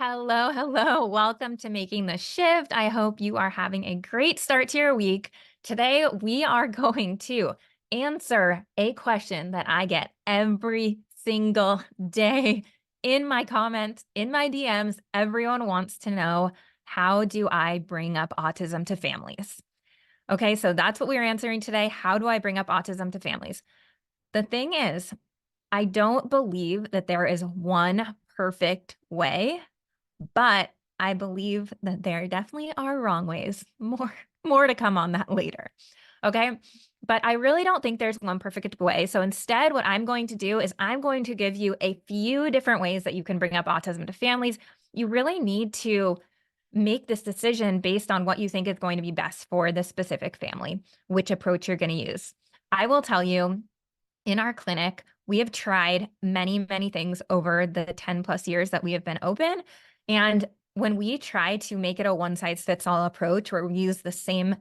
Hello, hello. Welcome to Making the Shift. I hope you are having a great start to your week. Today, we are going to answer a question that I get every single day in my comments, in my DMs. Everyone wants to know, how do I bring up autism to families? Okay, so that's what we're answering today. How do I bring up autism to families? The thing is, I don't believe that there is one perfect way, but I believe that there definitely are wrong ways. More to come on that later. Okay. But I really don't think there's one perfect way. So instead, what I'm going to do is I'm going to give you a few different ways that you can bring up autism to families. You really need to make this decision based on what you think is going to be best for the specific family, which approach you're going to use. I will tell you, in our clinic, we have tried many, many things over the 10 plus years that we have been open. And when we try to make it a one size fits all approach, where we use the same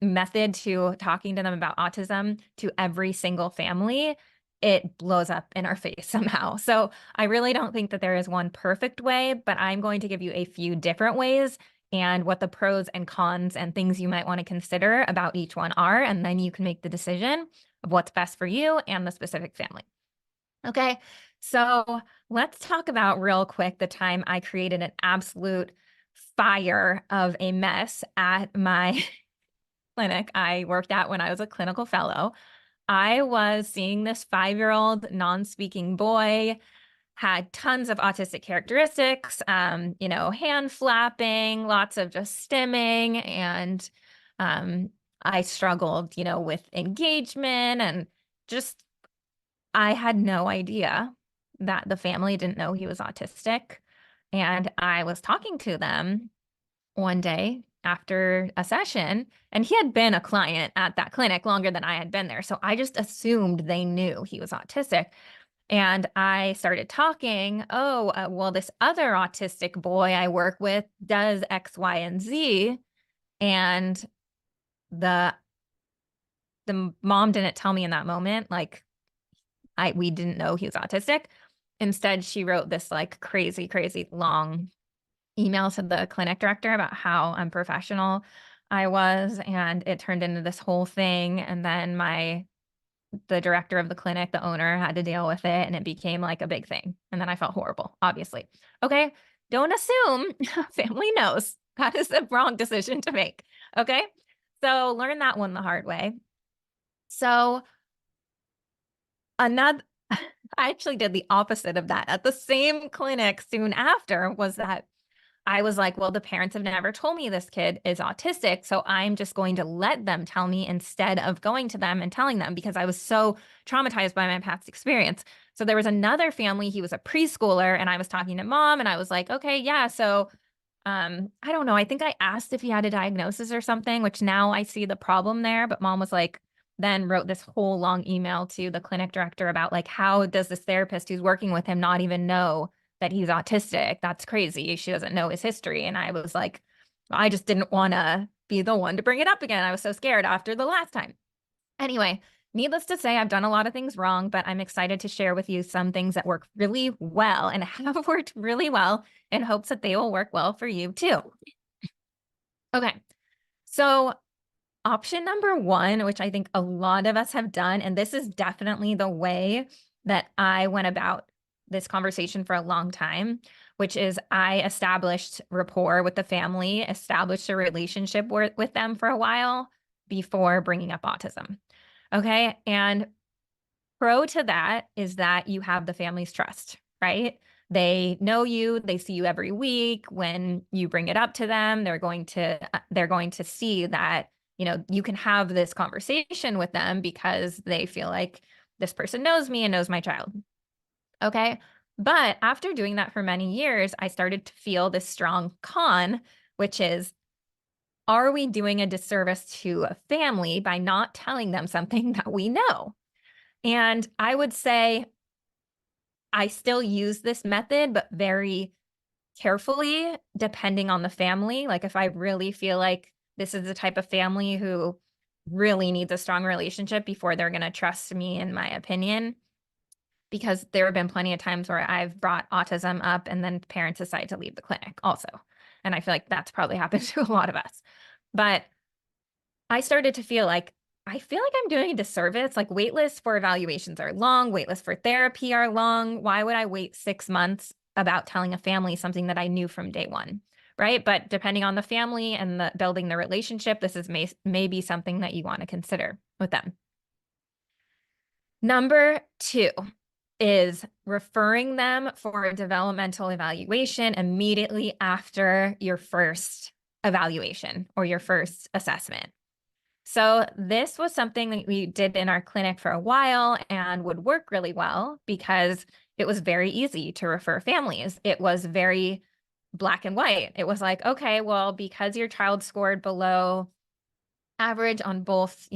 method to talking to them about autism to every single family, it blows up in our face somehow. So I really don't think that there is one perfect way, but I'm going to give you a few different ways and what the pros and cons and things you might want to consider about each one are. And then you can make the decision of what's best for you and the specific family. Okay, so let's talk about real quick the time I created an absolute fire of a mess at my clinic I worked at when I was a clinical fellow. I was seeing this 5-year-old non-speaking boy, had tons of autistic characteristics, hand flapping, lots of just stimming, and I struggled, with engagement and just I had no idea that the family didn't know he was autistic. And I was talking to them one day after a session, and he had been a client at that clinic longer than I had been there. So I just assumed they knew he was autistic. And I started talking, well, this other autistic boy I work with does X, Y, and Z. And the the mom didn't tell me in that moment, like, we didn't know he was autistic. Instead, she wrote this like crazy, crazy long email to the clinic director about how unprofessional I was. And it turned into this whole thing. And then the director of the clinic, the owner, had to deal with it, and it became like a big thing. And then I felt horrible, obviously. Okay. Don't assume family knows. That is the wrong decision to make. Okay. So learn that one the hard way. So another, I actually did the opposite of that at the same clinic soon after. Was that I was like, well, the parents have never told me this kid is autistic, so I'm just going to let them tell me instead of going to them and telling them, because I was so traumatized by my past experience. So there was another family, he was a preschooler, and I was talking to mom, and I was like, okay, yeah, so I don't know. I think I asked if he had a diagnosis or something, which now I see the problem there. But mom was like, then wrote this whole long email to the clinic director about like, how does this therapist who's working with him not even know that he's autistic? That's crazy. She doesn't know his history. And I was like, I just didn't want to be the one to bring it up again. I was so scared after the last time. Anyway, needless to say, I've done a lot of things wrong, but I'm excited to share with you some things that work really well and have worked really well in hopes that they will work well for you too. Okay, so option number one, which I think a lot of us have done, and this is definitely the way that I went about this conversation for a long time, which is I established rapport with the family, established a relationship with them for a while before bringing up autism. Okay. And pro to that is that you have the family's trust, right? They know you, they see you every week. When you bring it up to them, they're going to see that, you can have this conversation with them because they feel like this person knows me and knows my child. Okay. But after doing that for many years, I started to feel this strong con, which is, are we doing a disservice to a family by not telling them something that we know? And I would say I still use this method, but very carefully, depending on the family. Like if I really feel like this is the type of family who really needs a strong relationship before they're going to trust me in my opinion, because there have been plenty of times where I've brought autism up and then parents decide to leave the clinic also. And I feel like that's probably happened to a lot of us. But I started to feel like I'm doing a disservice. Like wait lists for evaluations are long, wait lists for therapy are long. Why would I wait 6 months about telling a family something that I knew from day one? Right. But depending on the family and building the relationship, this is maybe something that you want to consider with them. Number 2 is referring them for a developmental evaluation immediately after your first evaluation or your first assessment. So this was something that we did in our clinic for a while and would work really well because it was very easy to refer families. It was very black and white. It was like, okay, well, because your child scored below average on both,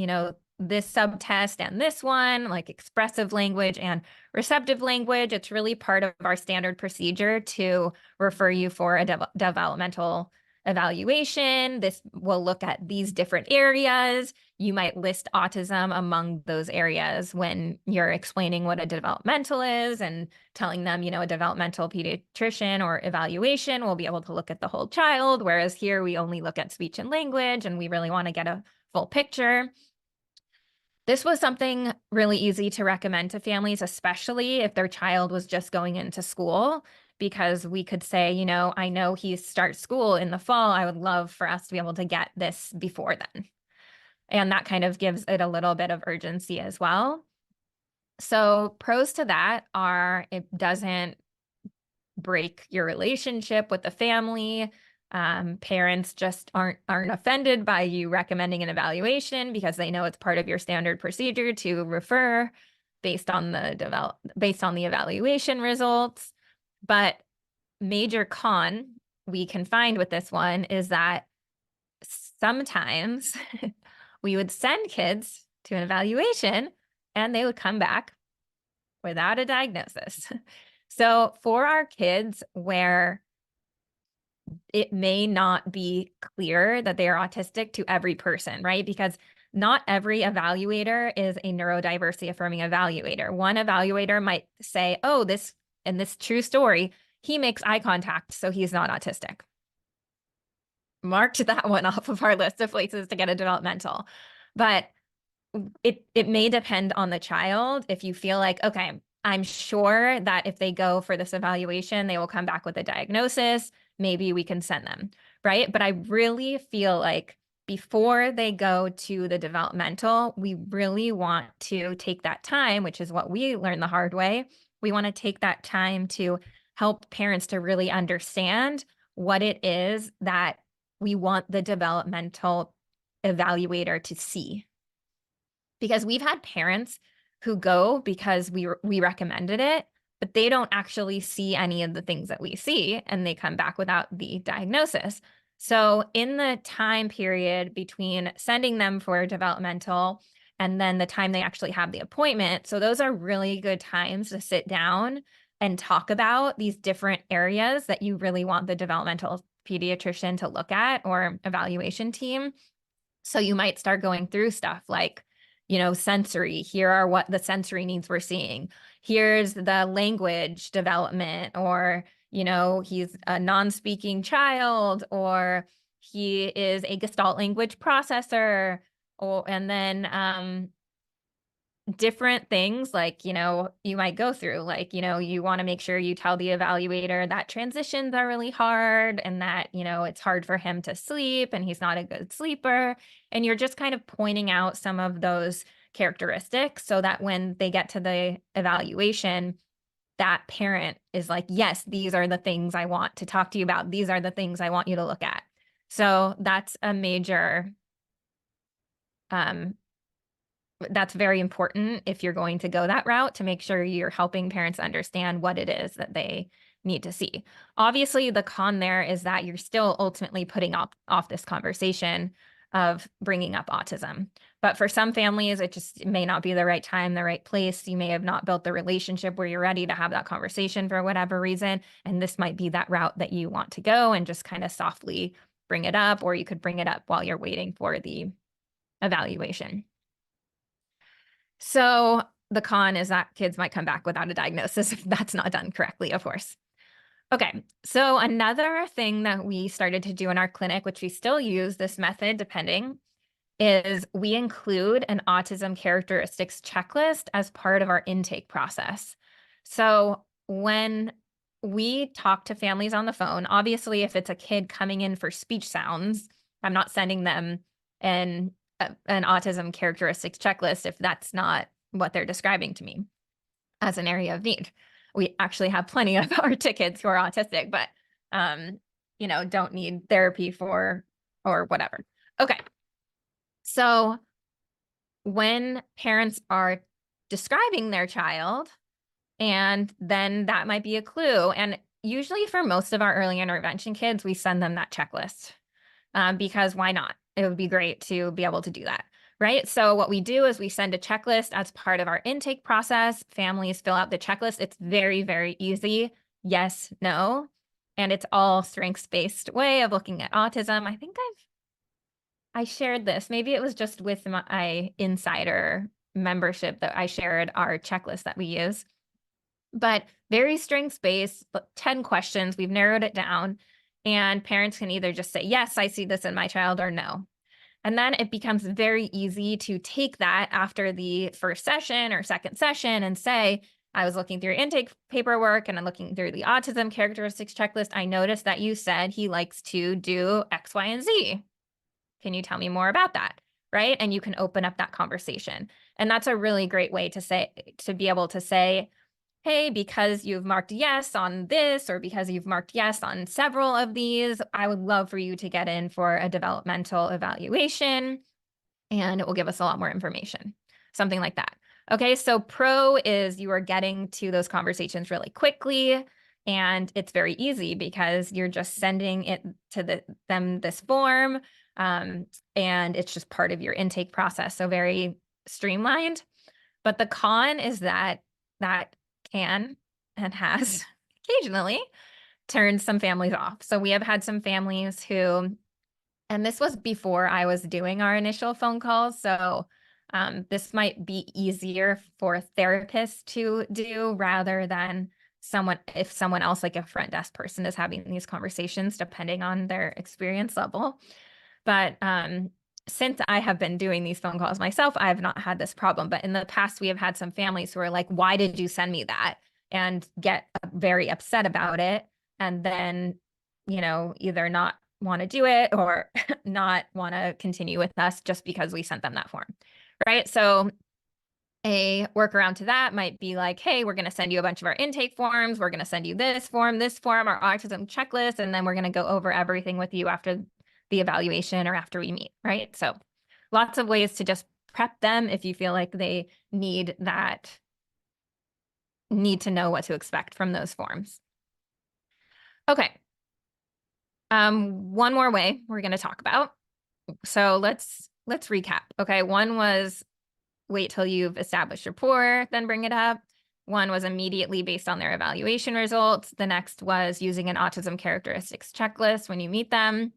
this subtest and this one, like expressive language and receptive language, it's really part of our standard procedure to refer you for a developmental evaluation. This will look at these different areas. You might list autism among those areas when you're explaining what a developmental is and telling them, a developmental pediatrician or evaluation will be able to look at the whole child, whereas here we only look at speech and language, and we really want to get a full picture. This was something really easy to recommend to families, especially if their child was just going into school, because we could say, I know he starts school in the fall. I would love for us to be able to get this before then. And that kind of gives it a little bit of urgency as well. So pros to that are it doesn't break your relationship with the family. Parents just aren't offended by you recommending an evaluation because they know it's part of your standard procedure to refer based on the evaluation results. But major con we can find with this one is that sometimes we would send kids to an evaluation and they would come back without a diagnosis. So for our kids where it may not be clear that they are autistic to every person, right? Because not every evaluator is a neurodiversity-affirming evaluator. One evaluator might say, oh, this true story, he makes eye contact, so he's not autistic. Marked that one off of our list of places to get a developmental. But it may depend on the child. If you feel like, okay, I'm sure that if they go for this evaluation, they will come back with a diagnosis, maybe we can send them, right? But I really feel like before they go to the developmental, we really want to take that time, which is what we learned the hard way. We want to take that time to help parents to really understand what it is that we want the developmental evaluator to see. Because we've had parents who go because we recommended it, but they don't actually see any of the things that we see, and they come back without the diagnosis. So in the time period between sending them for developmental and then the time they actually have the appointment, so those are really good times to sit down and talk about these different areas that you really want the developmental pediatrician to look at or evaluation team. So you might start going through stuff like, sensory. Here are what the sensory needs we're seeing. Here's the language development, or, he's a non-speaking child, or he is a Gestalt language processor, and then different things like, you might go through, like, you want to make sure you tell the evaluator that transitions are really hard and that, it's hard for him to sleep and he's not a good sleeper. And you're just kind of pointing out some of those characteristics so that when they get to the evaluation, that parent is like, yes, these are the things I want to talk to you about. These are the things I want you to look at. So that's a major, that's very important if you're going to go that route, to make sure you're helping parents understand what it is that they need to see. Obviously, the con there is that you're still ultimately putting off this conversation of bringing up autism. But for some families, it just may not be the right time, the right place. You may have not built the relationship where you're ready to have that conversation for whatever reason. And this might be that route that you want to go and just kind of softly bring it up, or you could bring it up while you're waiting for the evaluation. So the con is that kids might come back without a diagnosis if that's not done correctly, of course. Okay, so another thing that we started to do in our clinic, which we still use this method depending, is we include an autism characteristics checklist as part of our intake process. So when we talk to families on the phone, obviously, if it's a kid coming in for speech sounds, I'm not sending them an autism characteristics checklist if that's not what they're describing to me as an area of need. We actually have plenty of our kids who are autistic, but don't need therapy for or whatever. Okay. So when parents are describing their child, and then that might be a clue. And usually for most of our early intervention kids, we send them that checklist because why not? It would be great to be able to do that, right? So what we do is we send a checklist as part of our intake process. Families fill out the checklist. It's very, very easy. Yes, no. And it's all strengths-based way of looking at autism. I think I shared this. Maybe it was just with my insider membership that I shared our checklist that we use. But very strengths-based, 10 questions. We've narrowed it down. And parents can either just say, yes, I see this in my child, or no. And then it becomes very easy to take that after the first session or second session and say, I was looking through your intake paperwork and I'm looking through the autism characteristics checklist. I noticed that you said he likes to do X, Y, and Z. Can you tell me more about that? Right? And you can open up that conversation. And that's a really great way to be able to say, hey, because you've marked yes on this, or because you've marked yes on several of these, I would love for you to get in for a developmental evaluation, and it will give us a lot more information, something like that. Okay, so pro is you are getting to those conversations really quickly, and it's very easy because you're just sending it to them this form, and it's just part of your intake process, so very streamlined. But the con is that can and has occasionally turned some families off. So we have had some families who, and this was before I was doing our initial phone calls. So this might be easier for therapists to do rather than if someone else, like a front desk person, is having these conversations, depending on their experience level. But since I have been doing these phone calls myself, I have not had this problem. But in the past, we have had some families who are like, why did you send me that? And get very upset about it. And then, either not want to do it or not want to continue with us just because we sent them that form. Right. So a workaround to that might be like, hey, we're going to send you a bunch of our intake forms. We're going to send you this form, our autism checklist, and then we're going to go over everything with you after the evaluation or after we meet, right? So lots of ways to just prep them if you feel like they need to know what to expect from those forms. Okay. One more way we're going to talk about. So let's recap. Okay. One was wait till you've established rapport, then bring it up. One was immediately based on their evaluation results. The next was using an autism characteristics checklist when you meet them.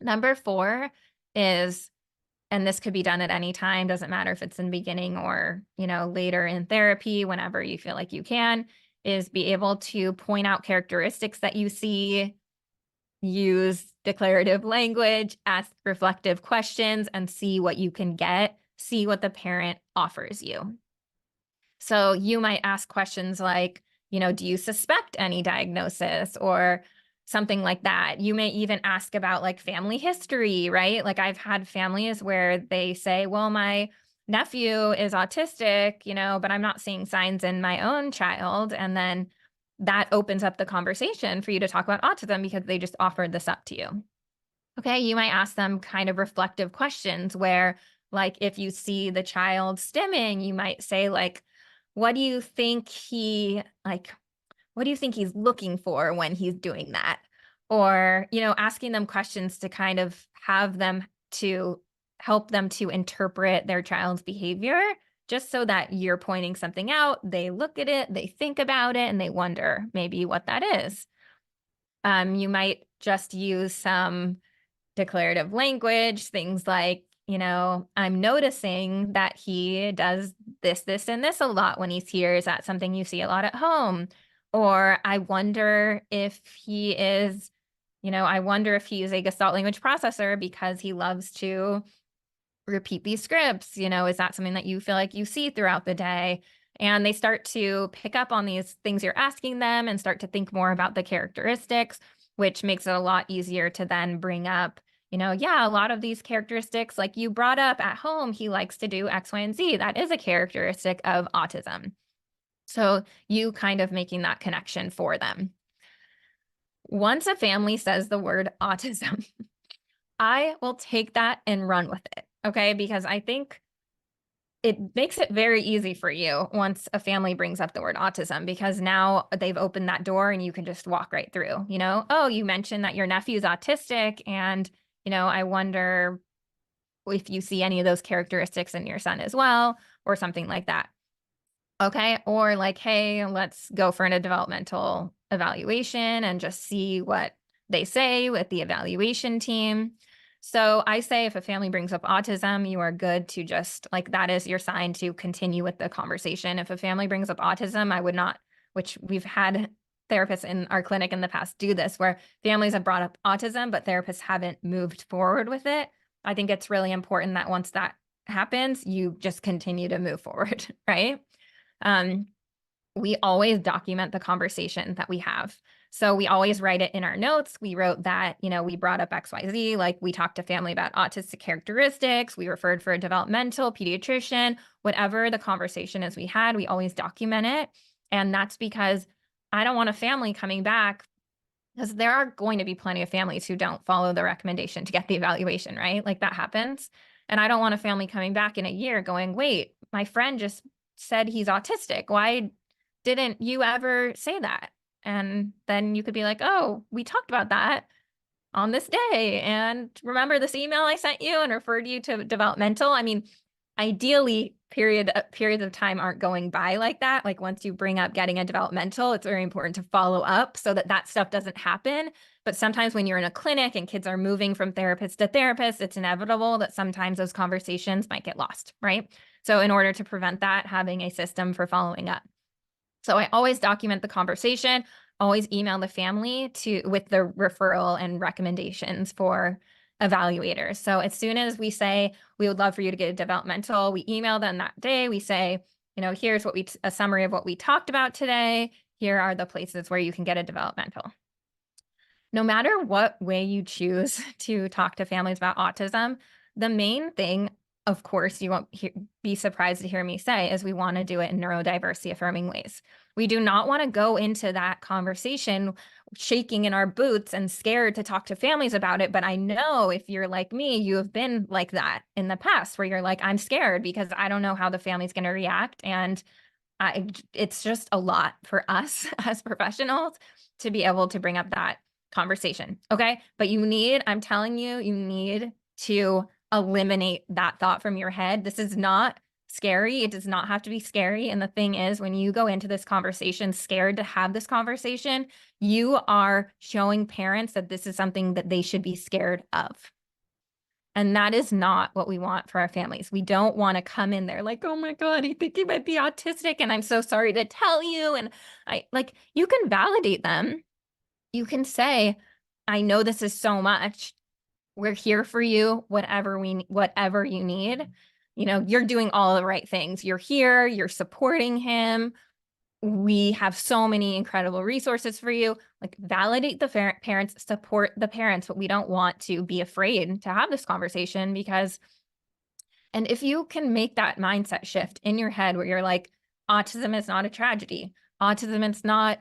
Number 4 is, and this could be done at any time, doesn't matter if it's in the beginning or, later in therapy, whenever you feel like you can, is be able to point out characteristics that you see, use declarative language, ask reflective questions, and see what you can get, see what the parent offers you. So you might ask questions like, do you suspect any diagnosis or something like that? You may even ask about like family history, right? Like I've had families where they say, well, my nephew is autistic, but I'm not seeing signs in my own child. And then that opens up the conversation for you to talk about autism because they just offered this up to you. Okay, you might ask them kind of reflective questions where, like, if you see the child stimming, you might say, like, what do you think he's looking for when he's doing that? Or, asking them questions to kind of have them to help them to interpret their child's behavior, just so that you're pointing something out, they look at it, they think about it, and they wonder maybe what that is. You might just use some declarative language, things like, I'm noticing that he does this, and this a lot when he's here. Is that something you see a lot at home? Or I wonder if he is, I wonder if he is a Gestalt language processor because he loves to repeat these scripts. Is that something that you feel like you see throughout the day? And they start to pick up on these things you're asking them and start to think more about the characteristics, which makes it a lot easier to then bring up, yeah, a lot of these characteristics, like you brought up at home, he likes to do X, Y, and Z. That is a characteristic of autism. So you kind of making that connection for them. Once a family says the word autism, I will take that and run with it. Okay. Because I think it makes it very easy for you once a family brings up the word autism, because now they've opened that door and you can just walk right through, oh, you mentioned that your nephew's autistic. And, I wonder if you see any of those characteristics in your son as well, or something like that. Okay. Or like, hey, let's go for a developmental evaluation and just see what they say with the evaluation team. So I say if a family brings up autism, you are good to just like, that is your sign to continue with the conversation. If a family brings up autism, I would not, which we've had therapists in our clinic in the past do this, where families have brought up autism, but therapists haven't moved forward with it. I think it's really important that once that happens, you just continue to move forward, right? Um, we always document the conversation that we have. So we always write it in our notes. We wrote that, we brought up XYZ, like we talked to family about autistic characteristics. We referred for a developmental pediatrician, whatever the conversation is we had, we always document it. And that's because I don't want a family coming back, because there are going to be plenty of families who don't follow the recommendation to get the evaluation, right? Like that happens. And I don't want a family coming back in a year going, wait, my friend just said he's autistic. Why didn't you ever say that? And then you could be like, oh, we talked about that on this day. And remember this email I sent you and referred you to developmental? I mean, ideally, periods of time aren't going by like that. Like once you bring up getting a developmental, it's very important to follow up so that that stuff doesn't happen. But sometimes when you're in a clinic and kids are moving from therapist to therapist, it's inevitable that sometimes those conversations might get lost, right? So in order to prevent that, having a system for following up. So I always document the conversation, always email the family with the referral and recommendations for evaluators. So as soon as we say, we would love for you to get a developmental, we email them that day. We say, here's a summary of what we talked about today. Here are the places where you can get a developmental. No matter what way you choose to talk to families about autism, the main thing, of course, you won't be surprised to hear me say, is we want to do it in neurodiversity-affirming ways. We do not want to go into that conversation shaking in our boots and scared to talk to families about it. But I know if you're like me, you have been like that in the past, where you're like, I'm scared because I don't know how the family's going to react. And it's just a lot for us as professionals to be able to bring up that conversation. Okay. But I'm telling you, you need to eliminate that thought from your head. This is not scary. It does not have to be scary. And the thing is, when you go into this conversation scared to have this conversation, you are showing parents that this is something that they should be scared of. And that is not what we want for our families. We don't want to come in there like, oh my God, I think he might be autistic. And I'm so sorry to tell you. And you can validate them. You can say, I know this is so much. We're here for you, whatever you need. You're doing all the right things. You're here, you're supporting him. We have so many incredible resources for you. Like validate the parents, support the parents, but we don't want to be afraid to have this conversation and if you can make that mindset shift in your head where you're like, autism is not a tragedy. Autism is not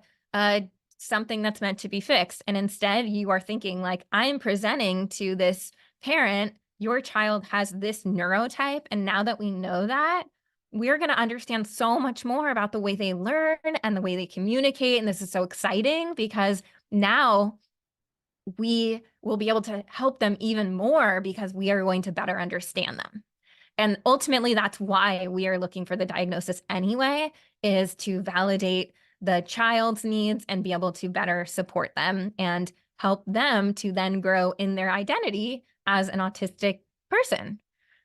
something that's meant to be fixed. And instead you are thinking like, I'm presenting to this parent, your child has this neurotype. And now that we know that, we're going to understand so much more about the way they learn and the way they communicate. And this is so exciting because now we will be able to help them even more because we are going to better understand them. And ultimately, that's why we are looking for the diagnosis anyway, is to validate the child's needs and be able to better support them and help them to then grow in their identity as an autistic person.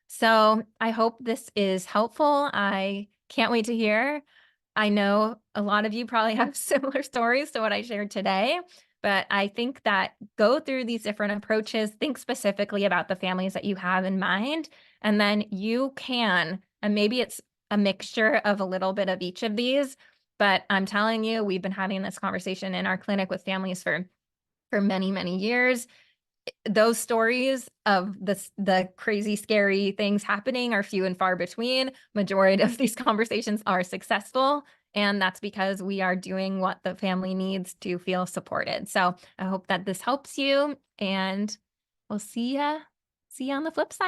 So I hope this is helpful. I can't wait to hear. I know a lot of you probably have similar stories to what I shared today, but I think that go through these different approaches, think specifically about the families that you have in mind, and then you can, and maybe it's a mixture of a little bit of each of these, but I'm telling you, we've been having this conversation in our clinic with families for many, many years. Those stories of the crazy, scary things happening are few and far between. Majority of these conversations are successful, and that's because we are doing what the family needs to feel supported. So I hope that this helps you, and we'll see ya on the flip side.